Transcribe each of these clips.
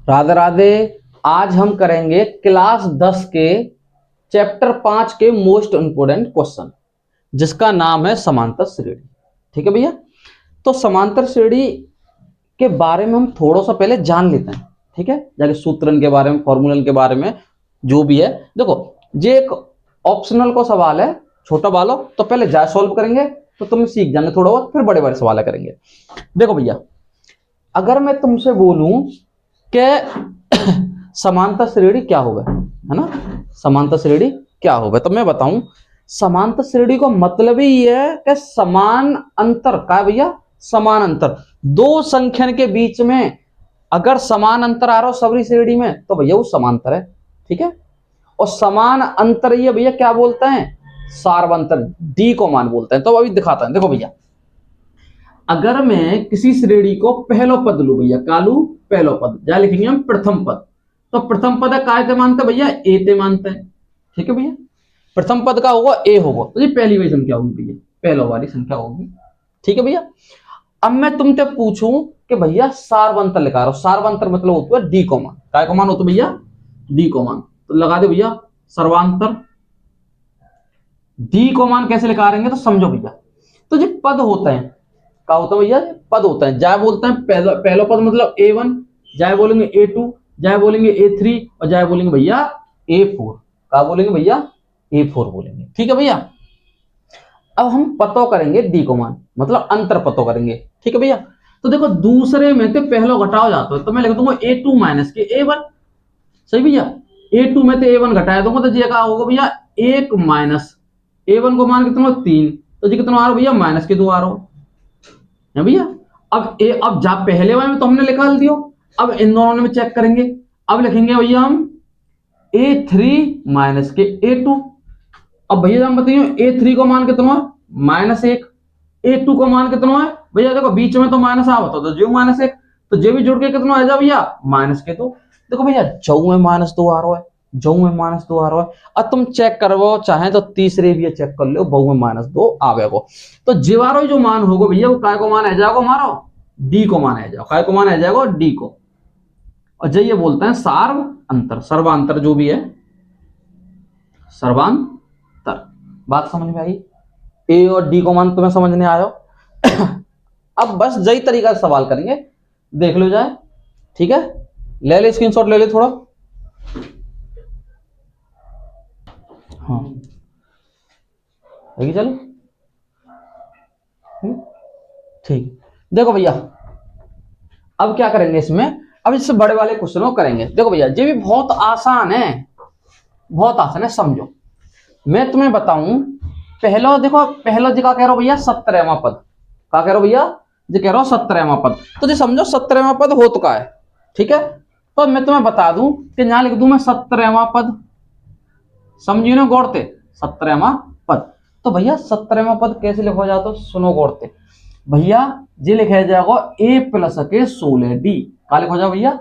राधे राधे। आज हम करेंगे क्लास 10 के चैप्टर 5 के मोस्ट इंपोर्टेंट क्वेश्चन, जिसका नाम है समांतर श्रेणी। ठीक है भैया, तो समांतर श्रेणी के बारे में हम थोड़ा सा पहले जान लेते हैं। ठीक है, जाके सूत्रन के बारे में, फॉर्मूलन के बारे में, जो भी है। देखो, ये एक ऑप्शनल को सवाल है, छोटा वालों, तो पहले जा सॉल्व करेंगे तो तुम सीख जाएंगे थोड़ा बहुत, फिर बड़े बड़े सवाल करेंगे। देखो भैया, अगर मैं तुमसे बोलूं कि समांतर श्रेणी क्या होगा, है ना, समांतर श्रेणी क्या होगा, तो मैं बताऊं समांतर श्रेणी का मतलब ही ये है कि समान अंतर का है भैया, समान अंतर दो संख्या के बीच में अगर समान अंतर आ रहा हो सबरी श्रेणी में तो भैया वो समांतर है। ठीक है, और समान अंतर ये भैया क्या बोलते हैं, सार्वंतर, डी को मान बोलते हैं। तो अभी दिखाता है, देखो भैया, अगर मैं किसी श्रेणी को पहलो पद लू भैया, कालू पहलो पद, जहां लिखेंगे हम प्रथम पद, तो प्रथम पद काय ते मानते भैया, ए ते मानते हैं। ठीक है भैया, प्रथम पद का होगा ए होगा, तो ये पहली वाली संख्या होगी भैया, पहलो वाली संख्या होगी। ठीक है भैया, अब मैं तुमसे पूछूं कि भैया सार्वंतर लिखा रहा हूं, सार्वंतर मतलब होता है डी को मान, काय को मान होता है भैया, डी को मान, तो लगा दे भैया सर्वांतर। डी को मान कैसे लिखा रहेंगे तो समझो भैया, तो जो पद होते हैं, क्या होता है भैया, पद होता है, जाए बोलते हैं पहला पद मतलब A1, जाए बोलेंगे A2, जाए बोलेंगे A3, और जाए बोलेंगे भैया A4। क्या बोलेंगे भैया, A4 बोलेंगे। ठीक है भैया, अब हम पतो करेंगे डी को मान, मतलब अंतर पतो करेंगे। ठीक है भैया, तो देखो दूसरे में से पहला घटाओ जाता है, तो मैं लिख दूंगा A2 माइनस के A1। सही भैया, A2 में से A1 घटाया दूंगा, तो ये क्या होगा भैया, 1 माइनस A1 को मान कितना 3, तो जी कितना आ रहा भैया, माइनस के 2 आ रहा है भैया। अब जा पहले वाले में तो हमने निकाल दियो, अब इन दोनों में चेक करेंगे। अब लिखेंगे भैया हम A3 माइनस के A2। अब भैया हम बताइए A3 को मान कितना है, -1, A2 को मान कितना है भैया, देखो बीच में तो माइनस आ होता तो जो -1, तो जे भी जुड़ के कितना आ जा भैया, -2। देखो भैया जो में -2 आ रहा है, जो में -2 आ रहा है। अब तुम चेक करवो चाहे तो तीसरे भी चेक कर लो, बहु में -2 आवेगो, तो जीवारो जो मान होगा भैया वो काय को मान है जाएगा हमारा, डी को मान है जाएगा, काय को मान है जाएगा डी को। और जो ये बोलते हैं सार्व अंतर, सर्वांतर जो भी है सर्वांतर। बात समझ में आई, ए और डी को मान तुम्हें समझने आयो। अब बस यही तरीका से सवाल करेंगे, देख लो जाए। ठीक है, ले ले स्क्रीनशॉट ले ले थोड़ा। हाँ चलो ठीक, देखो भैया अब क्या करेंगे इसमें, अब इससे बड़े वाले क्वेश्चनों करेंगे। देखो भैया ये भी बहुत आसान है, बहुत आसान है, समझो। मैं तुम्हें बताऊं, पहला देखो, पहला जी का कह रहा हूं भैया 17वां पद, क्या कह रहा हूं भैया, जी कह रहा हूं 17वां पद, तो जी समझो 17वां पद हो चुका है। ठीक है, तो मैं तुम्हें बता दूं कि यहां लिख दूं मैं 17वां पद, समझिए ना गौरते, 17वां पद। तो भैया 17वां पद कैसे लिखा जाता है, सुनो गौरते भैया, ये लिखा जाएगा a प्लस के 16d, क्या लिखा जाएगा भैया,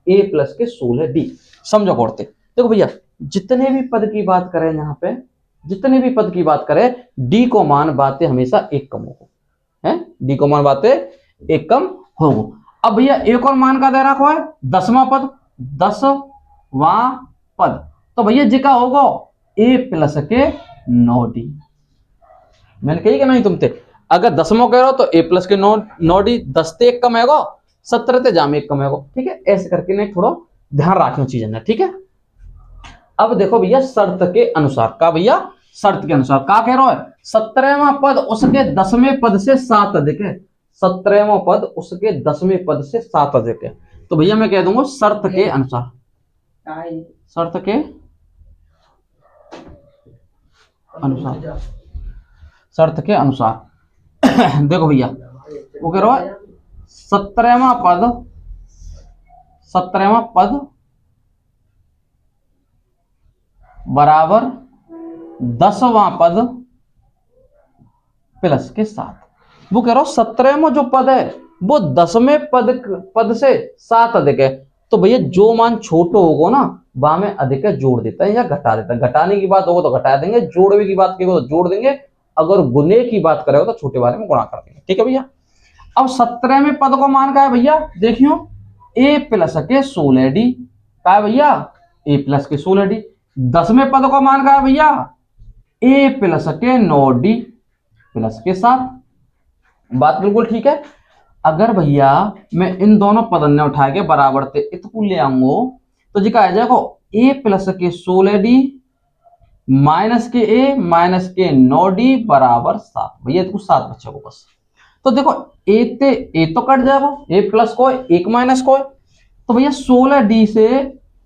a प्लस के 16d। समझो गौरते, देखो भैया जितने भी पद की बात करें यहाँ पे, जितने भी पद की बात करें, डी को मान बातें हमेशा एक कम हो है, डी को मान बातें एक कम हो। अब भैया एक और मान का दे रखा है 10वां पद, 10वां पद, तो भैया जी का होगा a प्लस के 9d। मैंने कही कि नहीं तुमसे, अगर 10वां कह रहे हो तो a प्लस के 9d, 10 ते एक कम है, 17 ते जामे एक कम है। ठीक है, ऐसे करके नहीं थोड़ा ध्यान रखना चीजें ना। ठीक है, अब देखो भैया शर्त के अनुसार, का भैया शर्त के अनुसार क्या कह रहा है, 17वां पद उसके 10वें पद से 7 अधिक है, 17वां पद उसके 10वें पद से 7 अधिक है। तो भैया मैं कह दूंगा शर्त के अनुसार, शर्त के अनुसार, शर्त के अनुसार। देखो भैया वो कह रहा है 17वां पद, 17वां पद बराबर 10वां पद प्लस के 7। वो कह रहा हूं 17वां जो पद है वो 10वें पद से 7 अधिक है, तो भैया जो मान छोटो होगा ना वहां में अधिक है जोड़ देता है या घटा देता है। घटाने की बात होगा तो घटा देंगे, जोड़ने की बात करेगा तो जोड़ देंगे, अगर गुने की बात करेगा तो छोटे बारे में गुणा कर देंगे। ठीक है भैया, अब 17वें पद को मान का है भैया, देखियो ए प्लस के 16d का है भैया, ए प्लस के 16d। 10वें पद का मान का है भैया, ए प्लस के 9d प्लस के 7। बात बिल्कुल ठीक है। अगर भैया मैं इन दोनों पदन ने उठा के बराबर थे इत को ले आऊंगो तो जी का आ जाएगा ए प्लस के 16d माइनस के ए माइनस के 9d बराबर 7। भैया तो 7 बच्चों को बस। तो देखो ए तो कट जाएगा, ए प्लस को एक माइनस को, तो भैया 16d से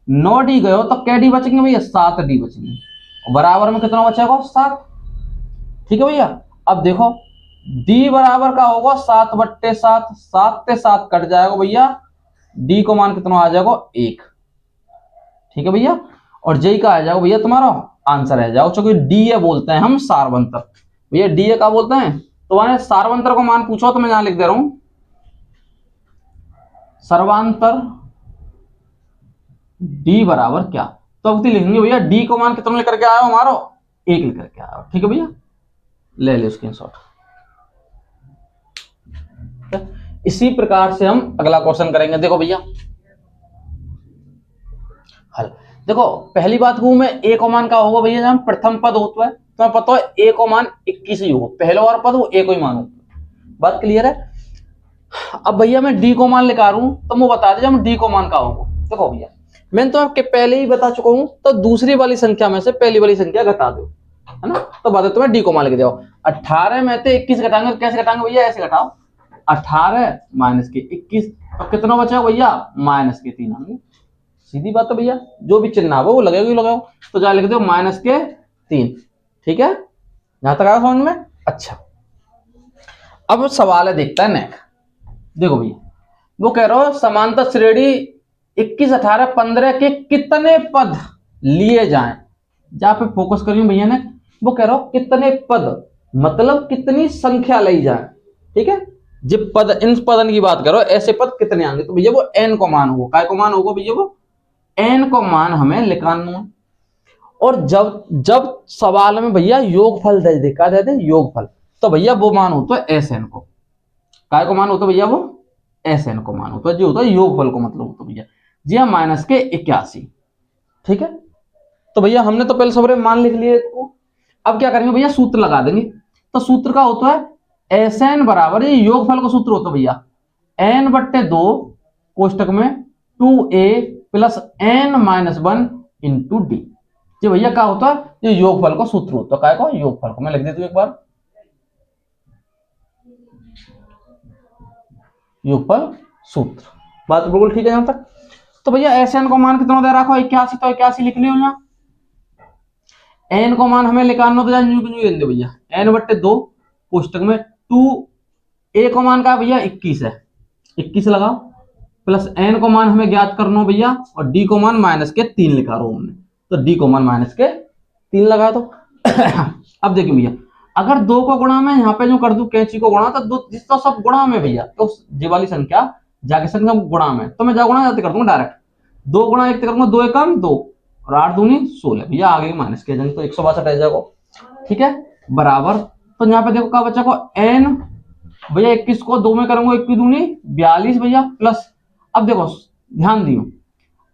9d गए तो क्या डी बचेंगे भैया, 7d बचेंगे। बराबर में कितना बचेगा, 7। ठीक है भैया। अब देखो d बराबर का होगा 7/7, 7 से 7 कट जाएगा भैया, d को मान कितना आ जाएगा 1। ठीक है भैया। और j का आ जाएगा भैया तुम्हारा आंसर आ जाएगा, क्योंकि डी बोलते हैं हम सारवंतर। भैया डी का बोलते हैं, तो मैंने सारवंतर को मान पूछो तो मैं यहां लिख दे रहा हूं सर्वांतर डी बराबर क्या। तो अब लिखेंगे भैया डी को मान कितना लेकर के आया हमारा 1 लेकर के आया। ठीक है भैया, ले ले स्क्रीनशॉट। इसी प्रकार से हम अगला क्वेश्चन करेंगे। देखो भैया हल। देखो पहली बात हूं मैं ए को मान का होगा भैया, जब प्रथम पद होता है तो पता है ए को मान 21 ही होगा, पहला और पद वो ए को ही मान होता है। बात क्लियर है। अब भैया मैं डी को मान लेकर हूं तो मैं बता दे जब डी को मान का होगा। देखो भैया मैंने तो आपके पहले ही बता चुका हूं, तो दूसरी वाली संख्या में से पहली वाली संख्या घटा दो, है ना। तो बता तुम्हें डी को मान लेके जाओ। 18 में से 21 घटाएंगे, कैसे घटाएंगे भैया, ऐसे घटाओ 18 माइनस के 21, तो कितना बचा भैया माइनस के 3 आएंगे। सीधी बात है भैया, जो भी चिन्ह वो लगेगा ही लगाओ। तो जा लिख दो माइनस के 3। ठीक है, यहां तक आया समझ में। अच्छा अब सवाल है, देखता है नेक्स्ट। देखो भैया वो कह रहा हो समांतर श्रेणी 21, 18, 15 के कितने पद लिए जाएं। जहां पे फोकस करिए भैया ने, वो कह रहा हो कितने पद मतलब कितनी संख्या ली जाए। ठीक है, जब पद इन पदन की बात करो ऐसे पद कितने आएंगे, तो भैया वो n को मान होगा। काय को मान होगा भैया, वो n को मान हमें निकालना है। और जब सवाल में भैया योगफल दे दे, क्या दे दे योगफल, तो भैया वो मान होता है एस एन को। काय को मान होता है भैया, वो एस एन को मान होता है, जो होता है योगफल को मतलब होता है भैया जी हाँ माइनस के 81। ठीक है, तो भैया हमने तो पहले सबरे मान लिख लिए इसको। अब क्या करेंगे भैया, सूत्र लगा देंगे। तो सूत्र का होता है एस एन बराबर, ये योगफल का सूत्र होता है भैया n/2 कोष्टक में 2a plus n-1 into D. ये भैया क्या होता है, ये योगफल का सूत्र होता है। काय को, योगफल को। मैं लिख देता हूं एक बार, योगफल सूत्र। बात बिल्कुल ठीक है यहां तक। तो भैया एस एन को मान कितना दे रखा, 81, तो 81 लिख लियो। यहाँ एन को मान हमें निकालना तो दे भैया n/2 कोष्टक में 2a को मान का भैया 21 है, 21 लगाओ, प्लस n को मान हमें ज्ञात करना भैया, और d को मान माइनस के 3 लिखा रहा हूं हमने, तो d को मान माइनस के 3 लगा दो। अब देखिए भैया अगर 2 को गुणा में यहाँ पे जो कर दू कैंची को गुणा, तो दो जिसका सब गुणा में भैया, तो ये वाली संख्या जाके संख्या गुणा में, तो मैं जा गुणा जाते कर दूंगा डायरेक्ट। 2 गुणा 1 करूंगा, 2 एकम 2 और 8 दूनी 16 भैया आगे माइनस के जंग, तो 162 रह जाएगा। ठीक है, बराबर। तो यहाँ पे देखो क्या बचा को n भैया 21 को 2 में करूंगा, 21 दूनी 42 भैया प्लस। अब देखो ध्यान दियो,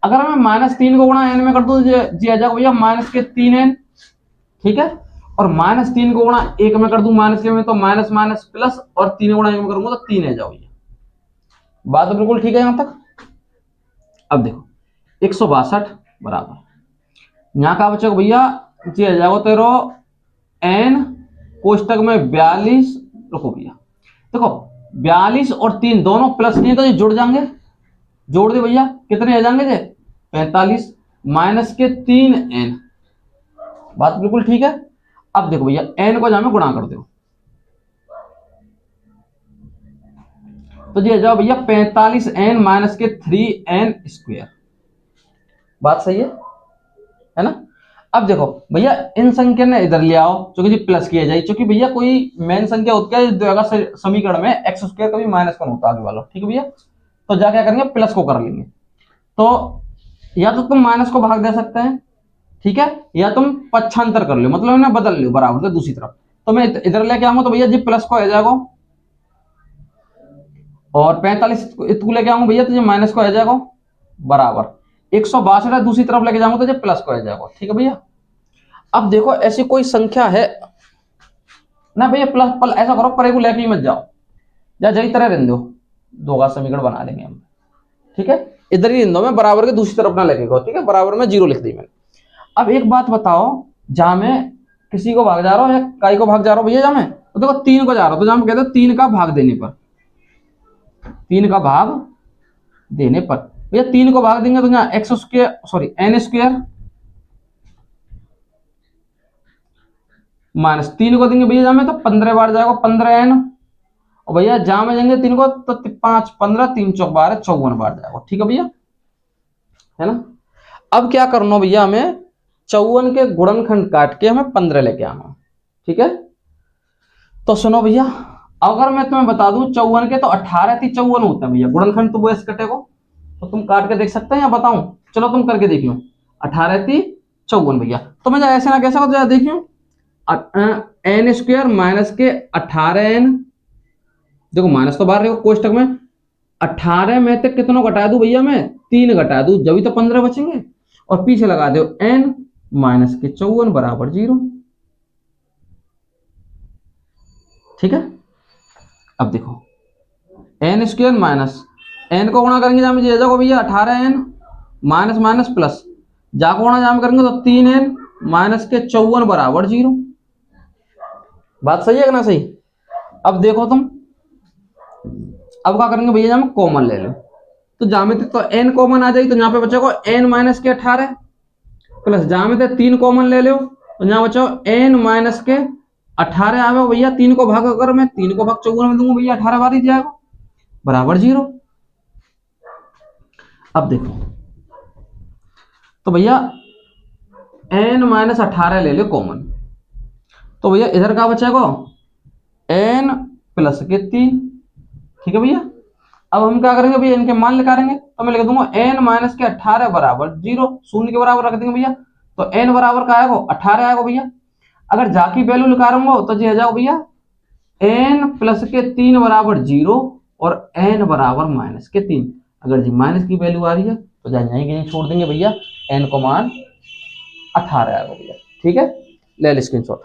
अगर मैं -3 को गुणा n में कर दूं जी आ जाएगा भैया माइनस के 3n। ठीक है, और -3 को गुणा 1 में कर दूं माइनस के में, तो माइनस माइनस प्लस, और 3 गुणा 1 में करूंगा तो 3 आ जाओ भैया। बात तो बिल्कुल ठीक है यहां तक। अब देखो 162 बराबर यहां का बचेगा भैया जी आ जाएगा तेरो n कोष्टक में 42। रुको भैया देखो 42 और 3 दोनों प्लस नहीं, तो ये जुड़ जाएंगे, जोड़ दे भैया कितने आ जाएंगे जे 45 माइनस के 3n। बात बिल्कुल ठीक है। अब देखो भैया n को जहां में गुणा कर दो, तो ये जाओ भैया 45n माइनस के 3n स्क्वायर। बात सही है ना। अब देखो भैया इन संख्या ने इधर ले आओ, क्योंकि जी प्लस किया जाए, क्योंकि भैया कोई मेन संख्या होती है समीकरण में x स्क्वायर कभी -1 होता है आगे वाला। ठीक है भैया, तो जा क्या करेंगे प्लस को कर लेंगे। तो या तो तुम माइनस को भाग दे सकते हैं, ठीक है, या तुम पक्षांतर कर लो, मतलब इन्हें बदल लो बराबर से दूसरी तरफ। तो मैं इधर लेके आऊंगा, तो भैया जी प्लस को आ जाएगा और 45 तू लेके आऊंगा भैया तो ये माइनस को आ जाएगा बराबर 162 है, दूसरी तरफ लेके जाऊंगा तो ये प्लस को आ जाएगा। ठीक है भैया। अब देखो ऐसी कोई संख्या है ना भैया, प्लस पल ऐसा करो परे को लेके ही मत जाओ, या जही तरह रहने दो, दो का समीकरण बना लेंगे हम। ठीक है, इधर ही रहने दो, मैं बराबर के दूसरी तरफ ना लेके गो। ठीक है, बराबर में 0 लिख दी मैंने। अब एक बात बताओ, जहां मैं किसी को भाग जा रहा हूँ या काई को भाग जा रहा हूँ भैया, जहां मैं तो देखो 3 को जा रहा हूँ, तो जहां कहते हो 3 का भाग देने पर, 3 का भाग देने पर भैया 3 को भाग देंगे तो यहाँ x square sorry n square minus 3 को देंगे भैया जहां में तो 15 बार जाएगा 15n, और भैया जहां में देंगे 3 को तो 5 15 3 चौक 12 54 बार जाएगा। ठीक है भैया, है ना। अब क्या करना भैया, हमें 54 के गुणनखंड काट के हमें 15 लेके आना। ठीक है, तो सुनो भैया, अगर मैं तुम्हें बता दूं 54 के तो 18 थी 54 होता है भैया, गुणनखंड तो वो ऐसे कटेगा, तो तुम काट के देख सकते हैं या बताऊं? चलो तुम करके देखियो, 18 थी 54 भैया, तो मैं ऐसे ना कैसा हो देखियो, एन स्क्वायर माइनस के 18n, देखो माइनस तो बाहर रहेगा कोष्टक में, 18 में तक कितनों घटा दूं भैया, मैं 3 घटा दूं जब भी तो 15 बचेंगे, और पीछे लगा दो n माइनस के 54 बराबर 0। ठीक है, अब देखो एन स्क्वायर माइनस एन को गुणा करेंगे जहां में जाओ भैया 18n माइनस माइनस प्लस, जा को गुणा जहां करेंगे तो 3n माइनस के 54 बराबर 0। बात सही है कि ना सही? अब देखो तुम, अब क्या करेंगे भैया, जहां कॉमन ले लो, तो जहां में तो n कॉमन आ जाएगी तो यहाँ पे बचेगा n माइनस के 18 प्लस जहां में 3 कॉमन ले लो तो यहाँ बचाओ n माइनस के 18 आवे भैया, 3 को भाग अगर मैं 3 को भाग 54 में दूंगा भैया 18 बार ही जाएगा बराबर 0। अब देखो तो भैया n माइनस 18 ले लो कॉमन, तो भैया इधर का बचेगा n प्लस के 3। ठीक है भैया, अब हम क्या करेंगे भैया, इनके मान निकालेंगे, तो मैं लिख दूंगा n माइनस के 18 बराबर 0, शून्य के बराबर रख देंगे भैया, तो n बराबर का आएगा 18 आएगा भैया। अगर जाकी वैल्यू निकालूंगा तो जी जाओ भैया n प्लस के 3 बराबर 0 और n बराबर माइनस के 3। अगर जी माइनस की वैल्यू आ रही है तो जाएंगे छोड़ देंगे भैया, n को मान 18 आएगा भैया। ठीक है, ले लो स्क्रीनशॉट।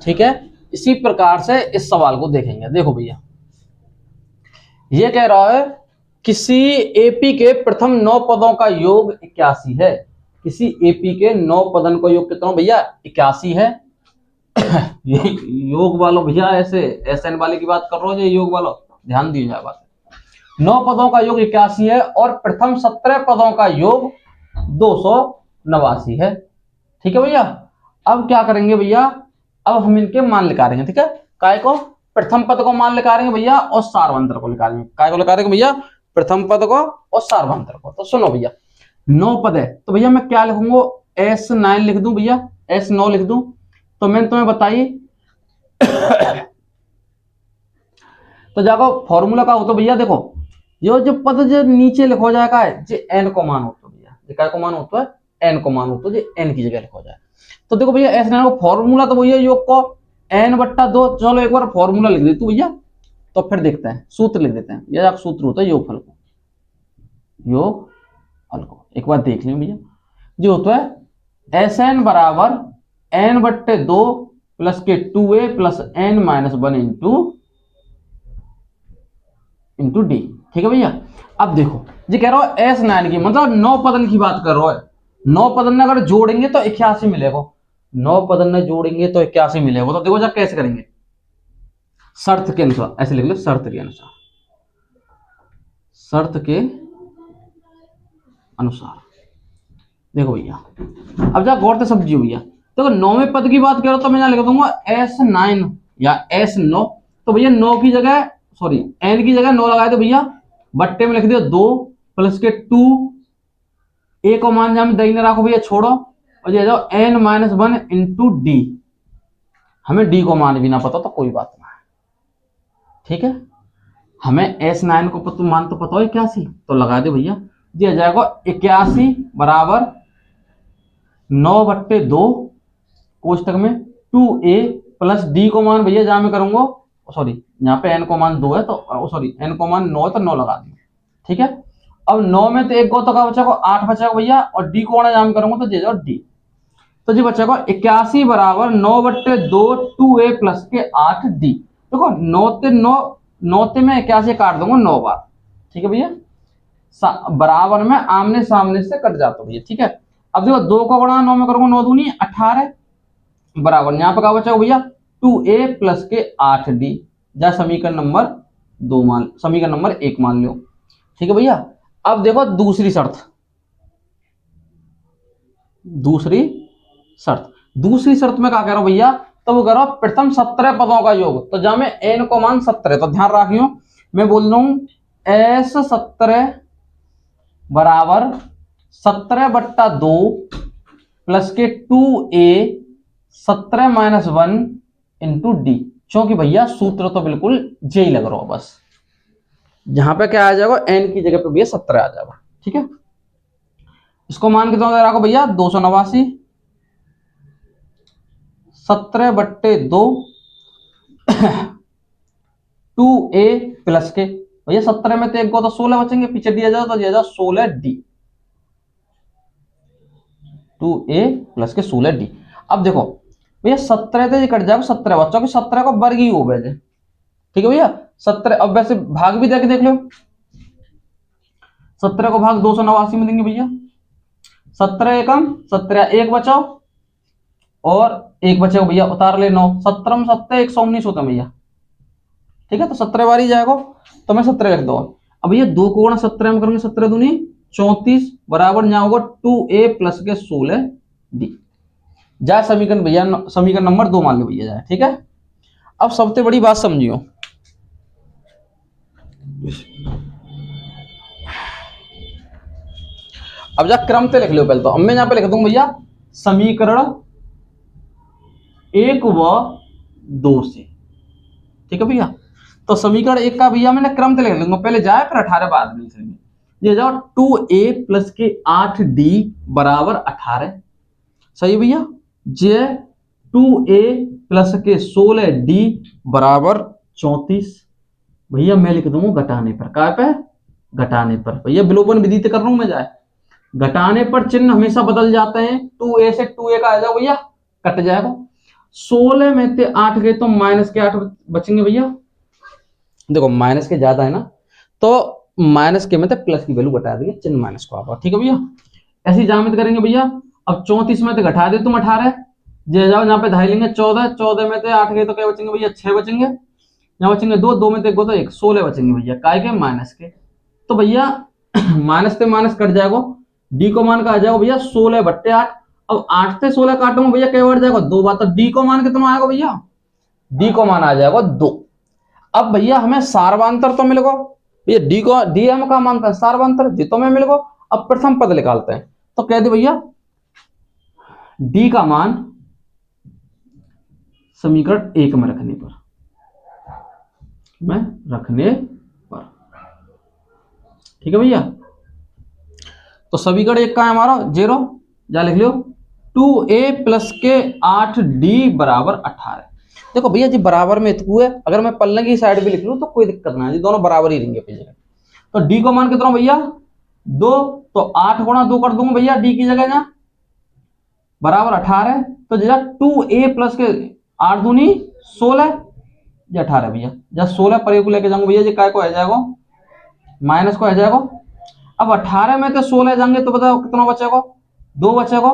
ठीक है, इसी प्रकार से इस सवाल को देखेंगे। देखो भैया, ये कह रहा है किसी एपी के प्रथम 9 पदों का योग 81 है। किसी एपी के 9 पदों का योग कितना भैया? 81 है। ये योग वालों भैया ऐसे एसएन वाले की बात कर रहा हूं, ये योग वालों ध्यान दीजिए बात। 9 पदों का योग 81 है और प्रथम 17 पदों का योग 289 है। ठीक है भैया, अब क्या करेंगे भैया, अब हम इनके मान निकालेंगे। ठीक है, काय को? प्रथम पद को मान निकालेंगे भैया और सार्वंतर को निकालेंगे। काय को निकालेंगे भैया? प्रथम पद को और सार्वंतर को। तो सुनो भैया, 9 पद है तो भैया मैं क्या लिखूंगा, S9 लिख दूं भैया, S9 लिख दूं। तो मैंने तुम्हें बताइए तो जाको फॉर्मूला का हो तो भैया देखो, ये जो पद जो नीचे लिखो जाएगा ये n को मान होता भैया, ये काय को मान होता है? n को मान होता है, n की जगह लिखो जाए। तो देखो भैया S9 को फॉर्मूला तो भैया योग को n/2, चलो एक बार फॉर्मूला लिख दे तू भैया, तो फिर देखते हैं, सूत्र लिख देते हैं। यह सूत्र होता है योगफल को, योगफल को एक बार देख लें भैया, जो होता है Sn बराबर n/2 प्लस के 2a plus n-1 into D. ठीक है भैया, अब देखो जी कह रहा हो S9 की मतलब 9 पदन की बात कर रहा है, 9 पदन ने अगर जोड़ेंगे तो 81 मिलेगा, 9 पदन ने जोड़ेंगे तो 81 मिलेगा। तो देखो जब कैसे करेंगे, शर्त के अनुसार, ऐसे लिख लो, शर्त के अनुसार, शर्त के अनुसार। देखो भैया, अब जा गौर से समझिए भैया, देखो 9वें पद की बात करो तो मैं यहां लिख दूंगा S9 या S9, तो भैया 9 की जगह सॉरी n की जगह 9 लगाए तो भैया बट्टे में लिख दिया 2 प्लस के 2, a को मान जहां दही रखो भैया छोड़ो, और ये जाओ n-1 इंटू डी। हमें d को मान भी ना पता तो कोई बात ना है। ठीक है, हमें S9 को मान तो पता हो 81, तो लगा दे भैया, दिया जाएगा 81 बराबर 9/2 कोष्टक में 2a प्लस d को मान भैया जहां मैं करूंगा सॉरी यहाँ पे n को मान 2 है तो सॉरी n को मान 9 है तो 9 लगा दिए, ठीक है। अब 9 में तो एक को तो क्या बचेगा 8 बचेगा भैया, और d को जाम करूंगा तो दे जाओ d, तो जी बचेगा 81 बराबर 9/2 2a प्लस के 8d। देखो 9 में 81 काट दूंगा 9 बार, ठीक है भैया, बराबर में आमने सामने से कट जाता भैया, ठीक है। अब देखो 2 को गुणा 9 में करूंगा 9 दूनी 18 बराबर यहाँ पे क्या बचेगा भैया 2a प्लस के 8d, या समीकरण नंबर 2 मान, समीकरण नंबर 1 मान लो, ठीक है भैया। अब देखो दूसरी शर्त, दूसरी शर्त में क्या कह रहा हूं भैया, तो वो कह रहा हूं प्रथम 17 पदों का योग, तो जहां में n को मान 17, तो ध्यान रखियो मैं बोल रहा हूं s 17 बराबर 17/2 प्लस के 2a 17-1 इंटू डी, क्योंकि भैया सूत्र तो बिल्कुल जे ही लग रहा हो, बस जहां पे क्या आ जाएगा n की जगह पे भैया 17 आ जाएगा, ठीक है। इसको मान के तो रखो भैया 289 17/2 2a प्लस के भैया 17 में तो एक को तो 16 बचेंगे, पीछे दिया जाओ तो दिया जाओ 16d, 2a प्लस के 16d। अब देखो भैया 17 से कट जाएगा 17 बच्चों के 17 को वर्ग ही हो गए, ठीक है भैया 17। अब वैसे भाग भी देख लो, 17 को भाग 289 में देंगे भैया, 17 एकम 17 एक बचाओ और एक बचेगा भैया उतार ले 9, 17 में 17 119 होता है भैया, ठीक है। तो 17 बार ही जाएगा तो मैं 17 लिख दूंगा। अब भैया 2 को गुणा 17 में करेंगे 17 दूनी 34 बराबर यहाँ होगा 2a प्लस के 16d, जा समीकरण भैया समीकरण नंबर 2 मान लो भैया जाए, ठीक है। अब सबसे बड़ी बात समझियो, अब जा क्रम से लिख लो पहले, तो अब मैं यहाँ पे लिख दूंगा भैया समीकरण 1 व 2 से, ठीक है भैया। तो समीकरण 1 का भैया मैंने क्रम से लिख लूंगा, पहले जाए फिर 18 बाद में लिखेंगे, ये जाओ 2a प्लस के 8d बराबर 18, सही भैया, जे 2a प्लस के 16d बराबर 34, भैया मैं लिख दूंगा घटाने पर, क्या पे घटाने पर, भैया विलोपन विधि कर रहा हूं मैं, जाए घटाने पर चिन्ह हमेशा बदल जाते हैं, 2a से 2a का आ जाओ भैया कट जाएगा, 16 में से 8 गए तो माइनस के 8 बचेंगे भैया, देखो माइनस के ज्यादा है ना तो माइनस के में तो प्लस की वैल्यू घटा देंगे, चिन्ह माइनस को आप, ठीक है भैया। ऐसी जामित करेंगे भैया। अब 34 में तो घटा दे तुम 18, जे जाओ यहाँ पे धाई लेंगे 14 में से 8 गए तो क्या बचेंगे भैया 6 बचेंगे, यहाँ बचेंगे 2 में से 1 तो 1 16 बचेंगे भैया, काय के माइनस के, तो भैया माइनस से माइनस कट जाएगा, डी को मान का आ जाएगा भैया 16/8। अब 8 से 16 काटूंगा भैया क्या बढ़ जाएगा 2 बार, तो डी को मान कितना आएगा भैया, डी को मान आ जाएगा 2। अब भैया हमें सार्वंतर तो मिल गो भैया, डी को डी हम का मानता है सार्वंतर जी तो में मिल गो। अब प्रथम पद निकालते हैं, तो कह दे भैया डी का मान समीकरण 1 में रखने पर, ठीक है भैया। तो समीकरण 1 का है हमारा 0, जा लिख लो 2a प्लस के 8d बराबर 18। देखो भैया जी बराबर में इतकू है, अगर मैं पल्ले की साइड भी लिख लूं तो कोई दिक्कत ना है जी, दोनों बराबर ही रहेंगे जगह। तो डी को मान कितना भैया 2, तो 8 गुणा 2 कर दूंगा भैया डी की जगह ना बराबर 18, तो जरा 2a प्लस के 8 दूनी 16 या 18 भैया, जब 16 पर को लेके जाऊंगा भैया जी काय को आ जाएगा माइनस को आ जाएगा। अब 18 में तो 16 जाएंगे तो बताओ कितना बचेगा 2 बचेगा।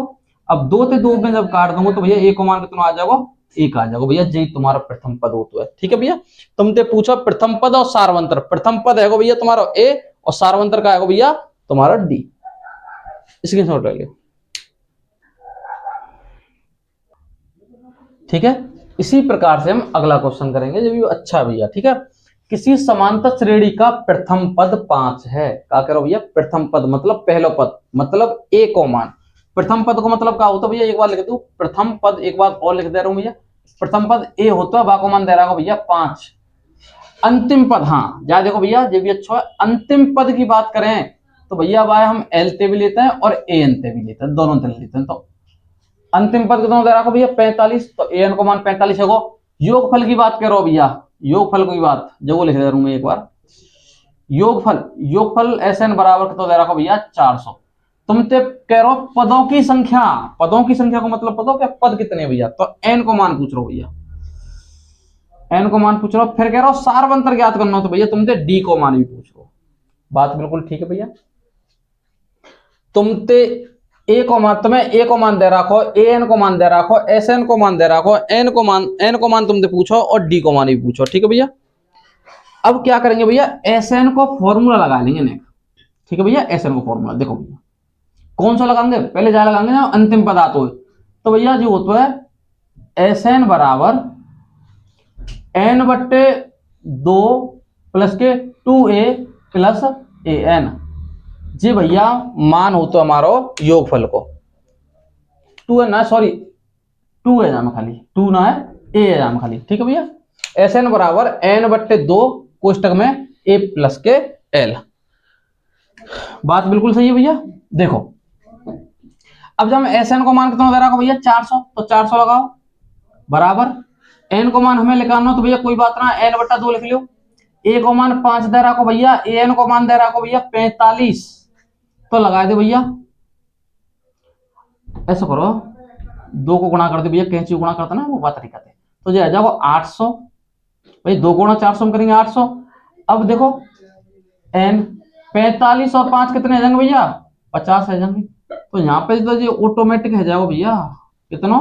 अब 2 से 2 में जब काट दूंगा तो भैया एक को मान कितना आ जाएगा 1 आ जाएगा भैया, जी तुम्हारा प्रथम पद होता है, ठीक है भैया। तुमसे पूछा प्रथम पद और सार्वंतर, प्रथम पद है भैया तुम्हारा ए और सार्वंतर का है भैया तुम्हारा डी, इसकी नोट रख लियो, ठीक है। इसी प्रकार से हम अगला क्वेश्चन करेंगे जो भी अच्छा भैया, ठीक है। किसी समांतर श्रेणी का प्रथम पद 5 है, क्या करो भैया प्रथम पद मतलब पहला पद मतलब ए को मान, प्रथम पद को मतलब क्या होता है भैया एक बार लिख दू प्रथम पद, एक बार और लिख दे रहा हूं भैया, प्रथम पद ए होता है बाको मान दे रहा हूं भैया 5, अंतिम पद हाँ जा देखो भैया ये भी अच्छा है। अंतिम पद की बात करें तो भैया भाई हम एल ते भी लेते हैं और ए एन ते भी लेते हैं, दोनों ते लेते हैं। तो अंतिम पद कितना दे रहा भैया 45, तो ए एन को मान 45 है। योगफल की बात करो भैया योगफल कोई बात जो वो लिख दे रहा हूं मैं एक बार। योगफल Sn बराबर कितना दे रखा भैया 400। तुम ते कह रहे हो पदों की संख्या, पदों की संख्या को मतलब पदों क्या पद कितने भैया, तो n को मान पूछ रहे हो भैया, n को मान पूछ रहे हो। फिर कह रहे हो सार्वंतर ज्ञात करना हो तो भैया तुम ते d को मान भी पूछ रहे हो। बात बिल्कुल ठीक है भैया। तुम ते a को मान, तुम्हें a को मान दे रखो, an को मान दे रखो, Sn को मान दे रखो, n को मान तुम ते पूछो और d को मान भी पूछो, ठीक है भैया। अब क्या करेंगे भैया, Sn को फॉर्मूला लगा लेंगे नेक्स्ट, ठीक है भैया। Sn को फॉर्मूला देखो भैया कौन सा लगाएंगे, पहले जा लगाएंगे ना अंतिम पदार्थ हो, तो भैया जो होता है Sn बराबर n बट्टे 2 प्लस के 2a प्लस an, जी भैया मान हो तो हमारो योगफल को 2 है ना, सॉरी 2 है जाम खाली, 2 ना है a है जाम खाली, ठीक है भैया। Sn बराबर n बट्टे 2 कोष्टक में a प्लस के l। बात बिल्कुल सही है भैया। देखो अब जब Sn को मान कितना दे रहा है भैया 400, तो 400 लगाओ बराबर n को मान हमें निकालना तो भैया कोई बात ना, n बट्टा 2 लिख लो। a को मान 5 दे रहा को भैया, an को मान दे रहा को भैया 45, तो लगा दे भैया। ऐसा करो 2 को गुणा कर दे भैया, कैंची गुणा करता ना वो बात तरीका थे, तो जो आ जाओ 800 भाई, 2 गुणा 400 में करेंगे 800। अब देखो n 45 और 5 कितने आ जाएंगे भैया 50 आ जाएंगे, तो यहाँ पे तो ये ऑटोमेटिक है जाओ भैया कितना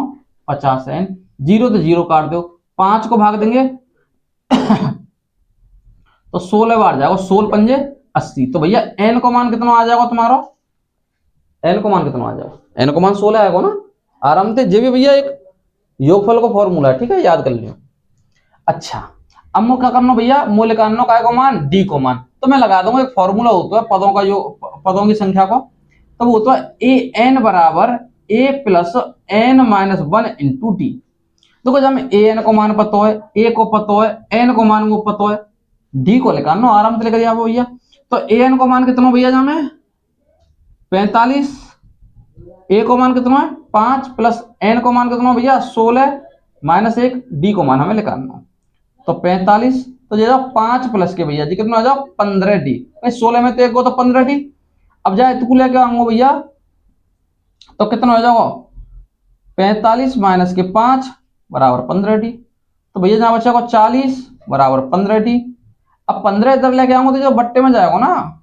50 n, 0 तो 0 काट दो, 5 को भाग देंगे तो 16 बार जाएगा, 16 पंजे 80, तो भैया n को मान कितना आ जाएगा तुम्हारा, n को मान कितना आ जाएगा, n को मान 16 आएगा ना आराम से। जे भी भैया एक योगफल का फॉर्मूला है, ठीक है याद कर लियो। अच्छा अब मैं क्या करना भैया, मूल्य का काय को मान d को मान, तो मैं लगा दूंगा एक फॉर्मूला होता है पदों का, जो पदों की संख्या को, तो वो होता है an बराबर a plus n minus 1 into D. देखो जब an को मान पता है, a को पता है, n को मान वो पता है, d को निकालना आराम से लेकर जाओ भैया। तो an को मान कितना भैया जहाँ में 45, a को मान कितना है 5 प्लस n को मान कितना भैया 16 माइनस 1, d को मान हमें निकालना, तो 45, तो ये जाओ 5 प्लस के भैया जी कितना आ जाओ 15d, 16 में तो एक को तो 15d। अब जाए तू लेके आऊंगा भैया तो कितना हो जाएगा 45 माइनस के 5 बराबर 15d, तो भैया जहां बचेगा 40 बराबर 15d। अब 15 इधर लेके आऊंगा तो जो बट्टे में जाएगा ना,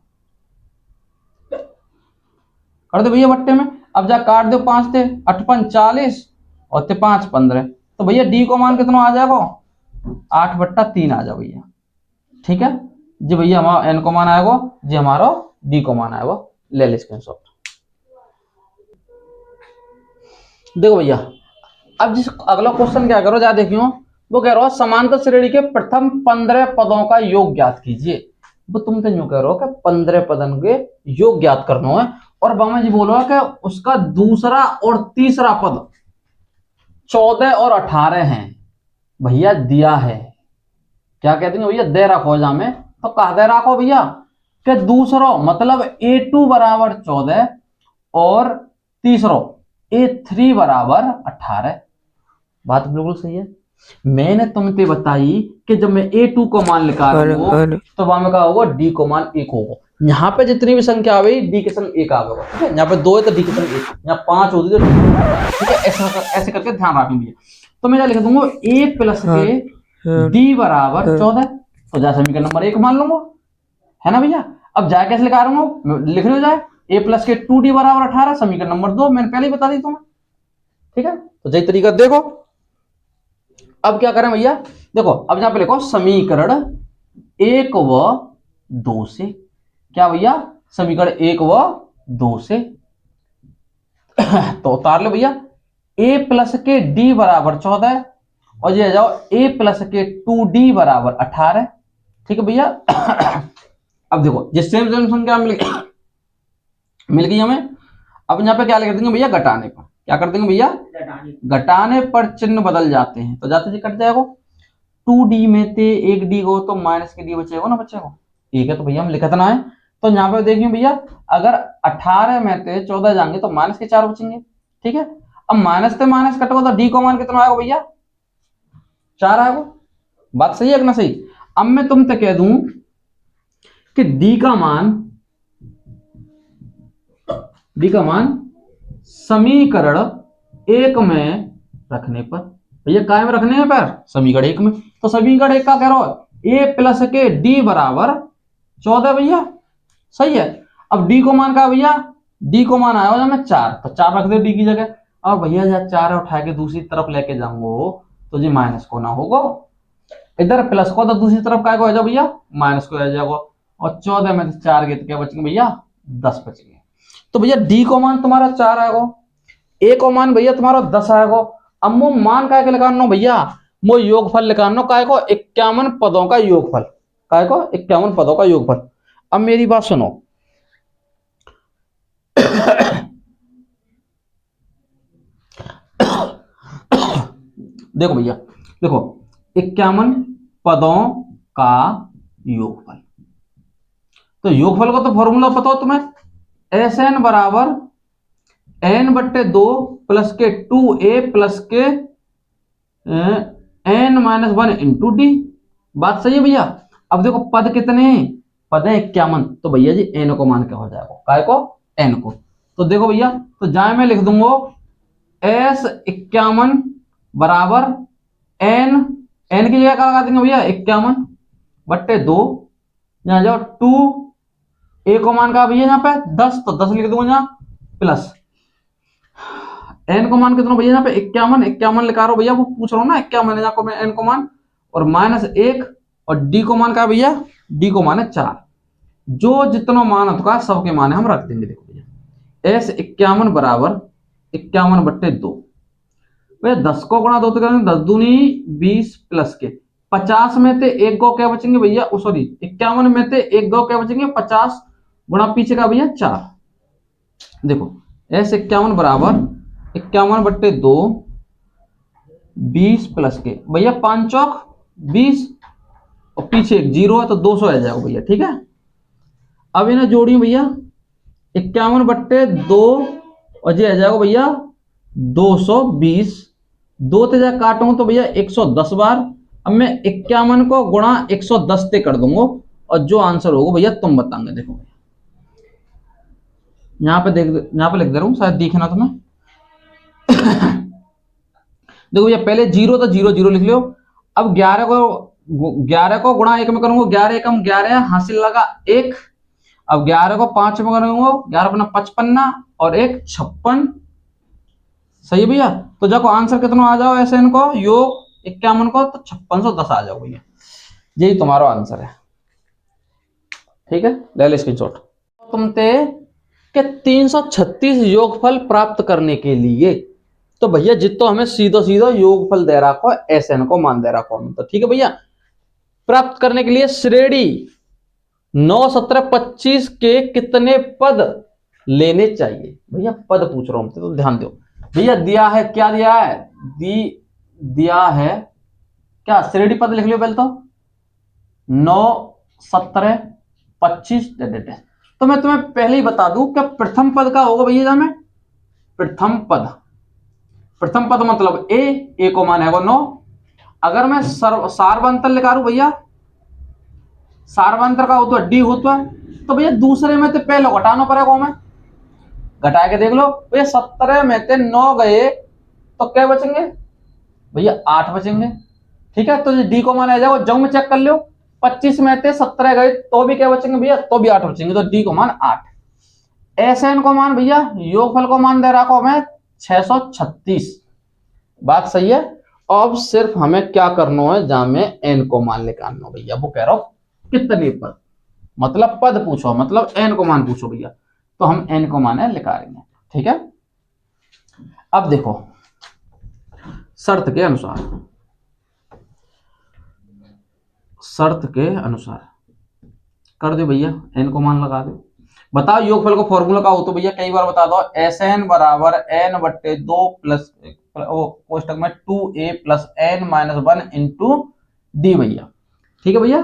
कर दो भैया बट्टे में। अब जा काट दो 5 थे 8 5 40 और ते 5 15, तो भैया डी को मान कितना आ जाएगा 8 बट्टा 3 आ जाओ भैया, ठीक है जी भैया। हमारा एन को मान आएगा जी, हमारा डी को मान आएगा, ले ले स्क्रीनशॉट। देखो भैया अब जिस अगला क्वेश्चन क्या करो जा देखियो, वो कह रहा हो समांतर श्रेणी के प्रथम 15 पदों का योग ज्ञात कीजिए। वो तुम तो यूं कह रहे हो कि 15 पदों के योग ज्ञात करना है, और बामा जी बोलो कि उसका दूसरा और तीसरा पद 14 और 18 हैं भैया दिया है। क्या कहते हैं भैया दे रखो जा में, तो कहा दे रखो भैया कि दूसरा मतलब A2 बराबर 14 और तीसरा A3 बराबर 18। बात बिल्कुल सही है। मैंने तुमसे बताई कि जब मैं A2 को मान निकालूंगा तो वहां में क्या होगा D को मान 1 होगा। यहाँ पे जितनी भी संख्या आ गई D के संग 1 आ गया, ठीक है। यहाँ पे 2 है तो D के संग 1, यहाँ 5 होती है, ठीक है। ऐसे करके ध्यान रखेंगे। तो मैं क्या लिख दूंगा A प्लस के D बराबर 14, तो जा समीकरण नंबर 1 मान लूंगा, है ना भैया। अब जाए कैसे लिखा रहा हूँ, लिख लो जाए A प्लस के 2D बराबर 18, समीकरण नंबर 2 मैंने पहले ही बता दी तुम्हें, ठीक है। तो यही तरीका देखो। अब क्या करें भैया, देखो अब यहां पे लिखो समीकरण 1 व 2 से, क्या भैया समीकरण 1 व 2 से तो उतार लो भैया A प्लस के D बराबर 14 और ये जाओ A प्लस के 2D बराबर 18, ठीक है भैया। अब देखो जिस सेम संख्या मिल गई हमें। अब यहाँ पे क्या लिख देंगे भैया घटाने पर, क्या कर देंगे भैया घटाने पर चिन्ह बदल जाते हैं, तो जाते जी कट जाएगा। 2D में थे 1D को तो माइनस के D बचेगा ना, बचेगा ठीक है। तो भैया हम लिखना है, तो यहाँ पे देखिए भैया अगर 18 में थे 14 जाएंगे तो माइनस के 4 बचेंगे, ठीक है। अब माइनस से माइनस कटोगा तो D को मान कितना आएगा भैया 4 आएगा, बात सही है कि ना सही। अब मैं तुमसे कह दूं कि डी का मान समीकरण एक में रखने पर, भैया काय में रखने पर, समीकरण एक में, तो समीकरण एक का कह रहा हो ए प्लस के डी बराबर 14 भैया, सही है। अब डी को मान का भैया, डी को मान आया हो मैं 4, तो 4 रख दो डी की जगह। और भैया जब 4 उठा के दूसरी तरफ लेके जाऊंगो तो जी माइनस को ना होगा, इधर प्लस को तो दूसरी तरफ काय को आ जाओ भैया, माइनस को आ जाओगे। और 14 में से 4 गए तो क्या बचेंगे भैया, 10 बचेंगे। तो भैया डी को मान तुम्हारा 4 आएगा, ए को मान भैया तुम्हारा 10 आएगा। अब वो मान काय के निकालना भैया, वो योगफल निकालना काय को, 51 पदों का योगफल, काय को 51 पदों का योगफल। अब मेरी बात सुनो, देखो भैया, देखो 51 पदों का योगफल, तो योगफल का तो फॉर्मूला पता हो तुम्हें, एस एन बराबर एन बट्टे 2 प्लस के 2a प्लस के एन माइनस 1 इंटू डी। बात सही है भैया। अब देखो पद कितने हैं, पद है 51, तो भैया जी एन को मान क्या हो जाएगा, काय को, एन को। तो देखो भैया, तो जहां मैं लिख दूंगा एस 51 बराबर एन, एन की जगह क्या लगा देंगे भैया 51 बट्टे 2, यहां जाओ 2, ए को मान का भैया यहाँ पे 10, तो 10 लिख दूंगा यहाँ, प्लस एन को मान कितना भैया यहाँ पे 51, 51 लिखा रहा हूं भैया, वो पूछ रहा हूँ ना 51 है को मैं एन को मान, और माइनस 1, और डी को मान का भैया, डी को मान है 4। जो जितना मान होगा सबके मान हम रख देंगे। देखो भैया एस 51 बराबर 51 बट्टे 2, भैया 10 को गुणा 2 तो करेंगे 10 दूनी 20 प्लस के 50 में से एक गो क्या बचेंगे भैया, सॉरी 51 में से एक गो क्या बचेंगे 50 गुणा पीछे का भैया 4। देखो एस 51 बराबर 51 बट्टे 2 20 प्लस के भैया 5 चौक 20, और पीछे एक 0 है तो 200 आ जाएगा भैया, ठीक है। अब इन्हें जोड़ी भैया 51 बट्टे 2 और ये आ जाएगा भैया 220, 2 से जा काटूंगा तो भैया 110 बार। अब मैं 51 को गुणा 110 से कर दूंगा, और जो आंसर होगा भैया तुम बताओगे। देखो यहाँ पे देख, यहाँ पे लिख दे रहा हूं शायद दिखे ना तुम्हें। देखो भैया पहले 0 तो 0 0 लिख लो। अब 11 को गुणा 1 में करूंगा, 11 एकम 11 हासिल लगा 1। अब 11 को 5 में करूंगा, 11 बना 55 और 1 56, सही भैया। तो देखो आंसर कितना आ जाओ ऐसे इनको योग 51 को, तो 5610 आ जाओ भैया, यही तुम्हारा आंसर है, ठीक है। ले लो स्क्रीनशॉट। तुमसे कि 336 योगफल प्राप्त करने के लिए, तो भैया जितो हमें सीधो सीधो योगफल दे रखो, एस एन को मान दे रखो, तो ठीक है भैया। प्राप्त करने के लिए श्रेणी 9 17 25 के कितने पद लेने चाहिए, भैया पद पूछ रहा हूं तो ध्यान दो भैया। दिया है क्या, दिया है दिया है क्या, श्रेणी पद लिख लो पहले तो 9 17 25 तो मैं तुम्हें पहले ही बता दूं कि प्रथम पद का होगा भैया, में प्रथम पद मतलब ए को मान है 9। अगर मैं सार्वंतर लिखा रू भैया, सार्वंतर का हो तो डी होता है, तो भैया दूसरे में तो पहले घटाना पड़ेगा, हमें घटा के देख लो भैया। 17 में से 9 गए तो क्या बचेंगे भैया, 8 बचेंगे, ठीक है। तो डी को मान आ जाएगा, जो में चेक कर लो 25 में से 17 गए तो भी क्या बचेंगे भैया, तो भी 8 बचेंगे, तो डी को मान 8। एस एन को मान भैया, योगफल को मान दे रखा हमें 636, बात सही है। अब सिर्फ हमें क्या करना है, जहां में एन को मान लेकर आना भैया, वो कह रहा हूं कितने पद, मतलब पद पूछो, मतलब एन को मान पूछो भैया, तो हम एन को मान लिखा रहे हैं, ठीक है। अब देखो शर्त के अनुसार कर दो भैया, एन को मान लगा दो। बताओ योगफल को फॉर्मूला का हो तो भैया कई बार बता दो, एस एन बराबर एन बट्टे 2 प्लस कोष्टक में 2a plus n minus 1 into d भैया, ठीक है भैया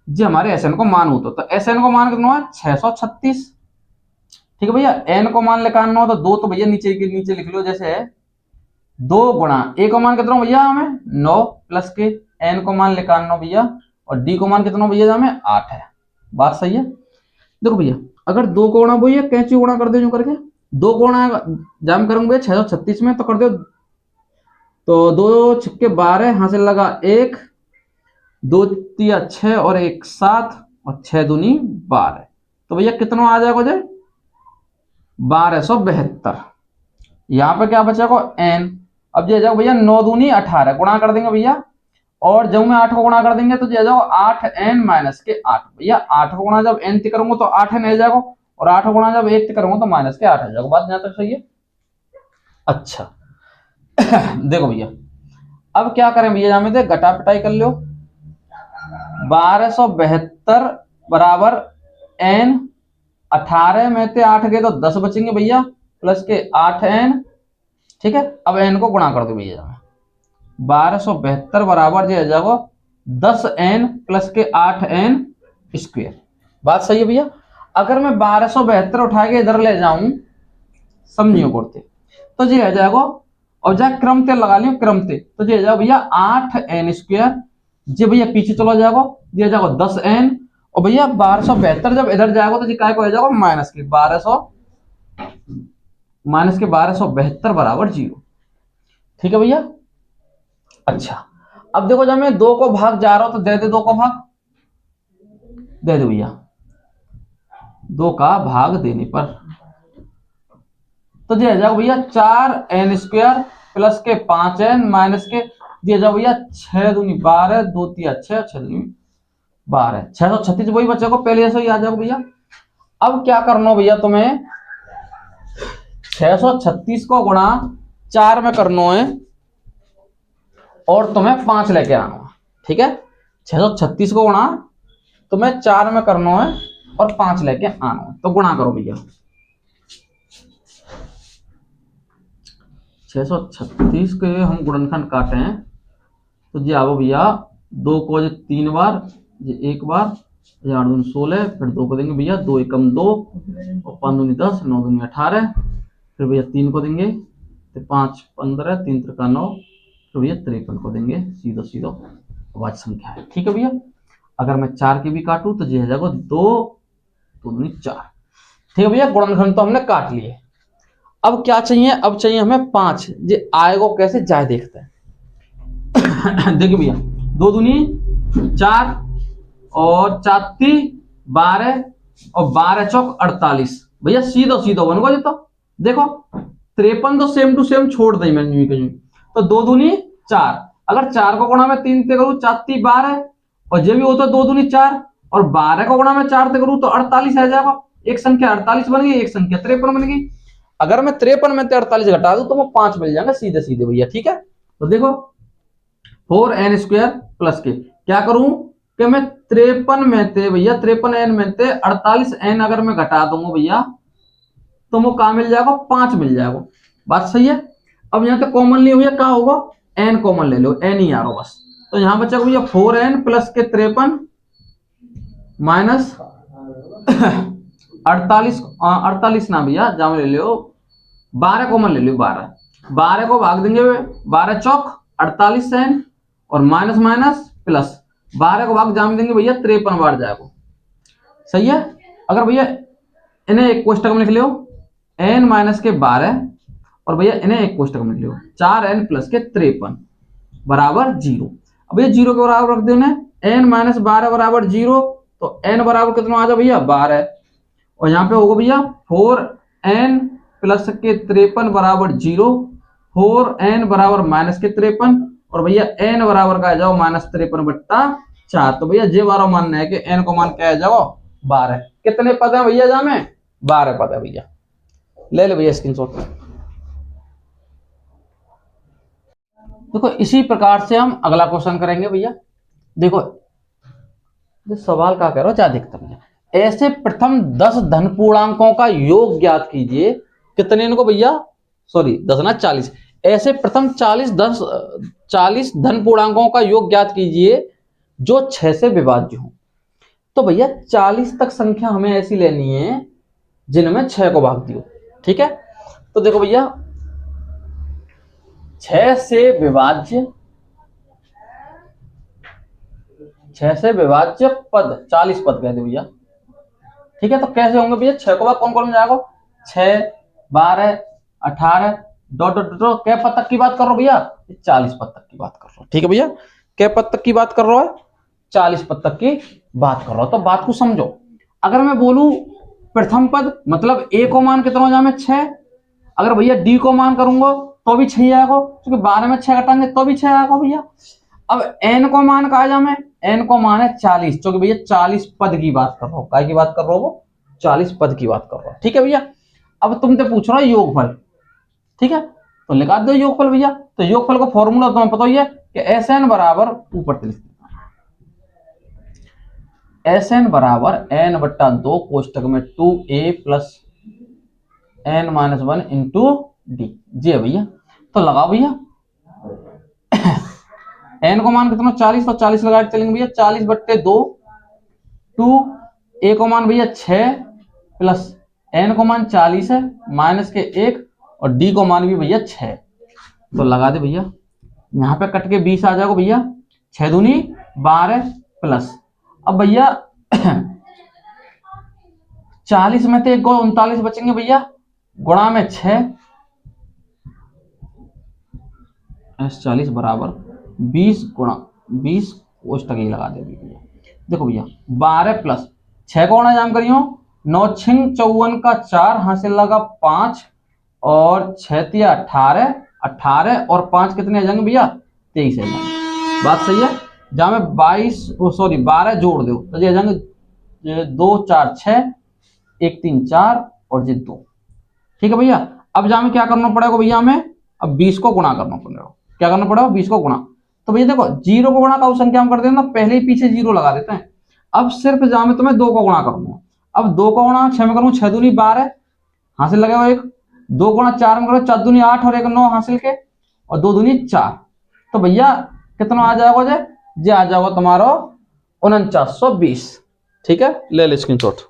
जी। हमारे एस एन को मान हो तो एस एन को मान कितना है 636, ठीक है भैया। एन को मान निकालना हो तो 2 तो भैया नीचे लिख लो, जैसे 2 गुणा ए को मान कितना भैया हमें 9 प्लस के एन को मान निकालना भैया और डी को मान कितना भैया जामे 8 है। बात सही है। देखो भैया अगर 2 को गुणा भैया कैंची गुणा कर दो जो करके 2 को गुणा जाम करूंगे भैया 636 में तो कर दो, तो 2 छक्के 12 यहां से लगा 1, 2 तिया 6 और 1 7 और 6 दूनी 12, तो भैया कितना आ जाएगा मुझे 1272। यहाँ पे क्या बचेगा n। अब ये जाओ भैया 9 दूनी 18 गुणा कर देंगे भैया और जब में 8 को गुणा कर देंगे तो ये जाओ 8n माइनस के 8। भैया 8 को गुणा जब n से करूंगा तो 8n आ जाएगा और 8 को गुणा जब 1 से करूंगा तो माइनस के 8 आ जाएगा। बात यहाँ तक सही है। अच्छा देखो भैया अब क्या करें भैया यहाँ में घटा पिटाई कर लो। 1272 बराबर n, 18 में से 8 गए तो 10 बचेंगे भैया प्लस के 8n। ठीक है अब n को गुणा कर दो भैया 1272 बराबर जो जाएगा 10n प्लस के 8n स्क्वायर। बात सही है भैया। अगर मैं 1272 उठा के इधर ले जाऊं समझियो करते तो जी आ जाएगा और जा क्रम ते लगा लियो क्रम ते तो जी आ जाओ भैया 8n स्क्वायर, जी भैया पीछे चला जाएगा जी आ जाएगा 10n और भैया 1272 जब इधर जाएगा तो जी काय को आ जाएगा माइनस के 1272 बराबर 0। ठीक है भैया। अच्छा अब देखो जब मैं 2 को भाग जा रहा हूं तो दे दे 2 को भाग दे दो भैया 2 का भाग देने पर तो दिया जाएगा भैया 4n स्क्वायर प्लस के 5n माइनस के दिया जाओ भैया 6 दूनी 12 2 तिया 6 6 दूनी 12 636 वही बच्चे को पहले ऐसे ही आ जाओ भैया। अब क्या करना हो भैया तुम्हें 636 को गुणा 4 में करना है और तुम्हें 5 लेके आना है। ठीक है 636 को गुणा तुम्हें 4 में करना है और 5 लेके आना है तो गुणा करो भैया 636 के हम गुणनखंड काटे हैं तो जी आओ भैया 2 को 3 बार ये 1 बार 8 दूनी 16 फिर 2 को देंगे भैया 2 एकम 2 और 5 दूनी 10 9 दूनी 18 फिर भैया 3 को देंगे तो 5 15 3 त्रिका 9 फिर भैया 53 को देंगे सीधा सीधा वाच संख्या है। ठीक है भैया अगर मैं 4 की भी काटूं तो जी हो जाएगा 2 दूनी 4। ठीक है भैया गुणनखंड तो हमने काट लिए। अब क्या चाहिए अब चाहिए हमें 5। ये आएगा कैसे जाए देखते हैं देखिए भैया 2 दूनी 4 और 4 12 और 12 चौक 48 भैया सीधो सीधो बन गो तो देखो 53 तो सेम टू सेम छोड़ दी मैंने तो 2 दूनी 4 अगर 4 को गुणा में 3 से करूं 4 12 और जे भी होता 2 दूनी 4 और 12 को गुणा में 4 से करूं तो 48 आ जाएगा। एक संख्या 48 बन गई एक संख्या 53 बन गई। अगर मैं 53 में 48 घटा दूं तो वो 5 मिल जाएंगे सीधे सीधे भैया। ठीक है तो देखो 4n स्क्वायर प्लस के क्या करूं कि मैं 53 में थे भैया 53n में थे 48n अगर मैं घटा दूंगा भैया तो वो कहा मिल जाएगा 5 मिल जाएगा। बात सही है। अब यहाँ पे कॉमन नहीं भैया क्या होगा n कॉमन ले लो n ही आ रहा बस तो यहाँ बचेगा भैया 4n प्लस के 53 माइनस 48 ना भैया जहाँ ले लो 12 कॉमन ले लो 12 को भाग देंगे 12 चौक 48n और माइनस माइनस प्लस 12 को भाग जाम देंगे भैया 53 बार जाएगा। सही है। अगर भैया इन्हें एक कोष्टक में लिख लो n माइनस के 12 और भैया इन्हें एक कोष्टक में लिख लो 4n प्लस के 53 बराबर 0। अब ये 0 के बराबर रख दो उन्हें n माइनस 12 बराबर 0 तो n बराबर कितना आ जाए भैया 12 और यहाँ पे होगा भैया 4n प्लस के 53 बराबर 0 4n बराबर माइनस के 53 और भैया n बराबर का आ जाओ माइनस 53 बट्टा 4 तो भैया जे बारो मानना है कि n को मान क्या आ जाओ 12। कितने पद है भैया जहाँ में 12 पद है भैया। ले लो भैया स्क्रीनशॉट। देखो इसी प्रकार से हम अगला क्वेश्चन करेंगे भैया। देखो सवाल क्या कह रहा हो क्या दिखता भैया ऐसे प्रथम 10 धन पूर्णांकों का योग ज्ञात कीजिए कितने इनको भैया सॉरी 10 ना 40 ऐसे प्रथम 40 धन पूर्णांकों का योग ज्ञात कीजिए जो 6 से विभाज्य हो। तो भैया 40 तक संख्या हमें ऐसी लेनी है जिनमें 6 को भाग दियो। ठीक है तो देखो भैया 6 से विभाज्य 6 से विभाज्य पद 40 पद कह दे भैया। ठीक है, तो कैसे होंगे भैया, 6 को बाद कौन कौन में जाएगा, 6 12 18 डॉट डॉट डॉट क्या पद तक की बात कर रहा हूं भैया, 40 पद तक की बात कर रहा हूं। ठीक है भैया, क्या पद तक की बात कर रहा है, 40 पद तक की बात कर रहा हूं। तो बात को समझो, अगर मैं बोलूं प्रथम पद मतलब a को मान कितना हो जाए 6, अगर भैया d को मान करूंगा तो भी 6 आएगा, क्योंकि 12 में 6 घटाएंगे तो भी 6 आएगा भैया। अब n को मान कहा जा मैं, n को मान है 40, क्योंकि भैया 40 पद की बात कर रहा हूं, काय की बात कर रहा हूं, 40 पद की बात कर रहा हूं। ठीक है भैया, अब तुमसे पूछ रहा योगफल। ठीक है, तो लिखा दो योगफल भैया। तो योगफल का फॉर्मूला तुम्हें पता ही है कि Sn बराबर ऊपर से Sn बराबर n बट्टा 2 कोष्टक में 2a plus n minus 1 into D, जी है भैया। तो लगाओ भैया n को मान कितना 40, तो 40 लगा के चलेंगे भैया, 40 बट्टे 2 2 a को मान भैया 6 प्लस n को मान 40 है माइनस के 1 और d को मान भी भैया 6। तो लगा दे भैया, यहाँ पे कट के 20 आ जाएगा भैया, 6 दूनी 12 प्लस, अब भैया 40 में से 1 को 39 बचेंगे भैया, गुणा में 6 S40 बराबर 20 गुणा 20 कोष्टक ही लगा दे भैया। देखो भैया 12 प्लस 6 को गुणा जाम करियो, 9 छिंग 54 का 4 हासिल लगा 5 और 6 तिया 18 18 और 5 कितने आ जाएंगे भैया, 23 आ जाएंगे। बात सही है, जहां में 12 जोड़ दो तो ये आ जाएंगे 2 4 6 1 3 4 और ये 2। ठीक है भैया, अब जहां में क्या करना पड़ेगा भैया, हमें अब 20 को गुणा करना पड़ेगा। क्या करना पड़ेगा, 20 को गुणा। तो भैया देखो 0 को गुणा का संख्या हम कर देते हैं, पहले ही पीछे 0 लगा देते हैं। अब सिर्फ जहां में तुम्हें 2 को गुणा करूंगा, अब 2 को गुणा 6 में करूंगा, 6 दूनी 12 हासिल लगेगा 1, 2 गुणा 4 में करो 4 दूनी 8 और 1 9 हासिल के और 2 दूनी 4। तो भैया कितना आ जाएगा, जे आ जाएगा तुम्हारा 4920। ठीक है, ले ले स्क्रीनशॉट।